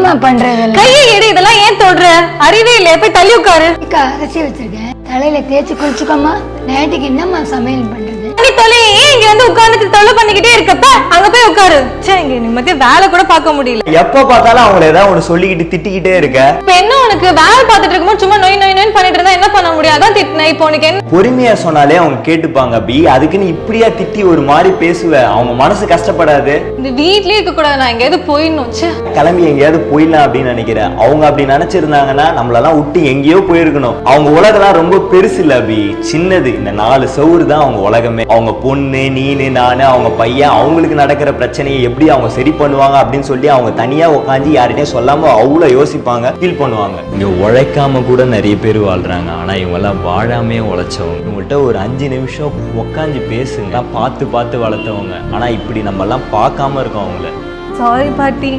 என்னம்மா பண்ற? கையை எடு, இதெல்லாம் ஏன் தொடுற? அறிவே இல்லையா? போய் தள்ளி உட்காரு. அரிசி வச்சிருக்கேன், தலையில தேய்ச்சி குளிச்சுக்கோமா. நைட்டுக்கு என்னம்மா சமையல் பண்றது? நீ தொலை, ஏன் இங்க வந்து உட்கார்ந்துட்டு தொலை பண்ணிக்கிட்டே இருக்கப்ப அங்க போய் உட்காரு. சே, இங்க நிம்மதியா வேலை கூட பார்க்க முடியல. எப்ப பார்த்தாலும் அவங்கள ஏதாவது ஒண்ணு சொல்லிக்கிட்டு திட்டிக்கிட்டே இருக்க. இப்ப என்ன உனக்கு? வேலை பார்த்துட்டு இருக்கும்போது சும்மா நோய் நோய் நோய் பண்ணிட்டு இருந்தா என்ன பண்ண முடியும்? அதான் திட்டினேன். இப்போ உனக்கு என்ன? பொறுமையா சொன்னாலே அவங்க கேட்டுப்பாங்க அபி. அதுக்கு நீ இப்படியா திட்டி ஒரு மாதிரி பேசுவ? அவங்க மனசு கஷ்டப்படாது? இந்த வீட்லயே இருக்க கூடாது, நான் எங்கேயாவது போயிடணும். கிளம்பி எங்கேயாவது போயிடலாம் அப்படின்னு நினைக்கிறேன். அவங்க அப்படி நினைச்சிருந்தாங்கன்னா நம்மளெல்லாம் விட்டு எங்கேயோ போயிருக்கணும். அவங்க உலகெல்லாம் ரொம்ப பெருசு இல்ல அபி, சின்னது. இந்த 4 சவுறு தான் அவங்க உலகமே. அவங்க பொண்ணு, நீனு, நானு, அவங்க பையன், அவங்களுக்கு நடக்கிற பிரச்சனையை எப்படி அவங்க சரி பண்ணுவாங்க அப்படின்னு சொல்லி அவங்க தனியா உட்காந்து யார்கிட்டயும் சொல்லாம அவ்வளவு யோசிப்பாங்க, ஃபீல் பண்ணுவாங்க. இங்க உழைக்காம கூட நிறைய பேர் வாழ்றாங்க. ஆனா இவங்க எல்லாம் வாழாமே உழைச்சவங்க. இவங்கள்ட்ட ஒரு 5 நிமிஷம் உட்காந்து பேசுங்க. பார்த்து பார்த்து வளர்த்தவங்க. ஆனா இப்படி நம்ம எல்லாம் பார்க்காம இருக்கோம் அவங்கள. சாரி பாட்டி.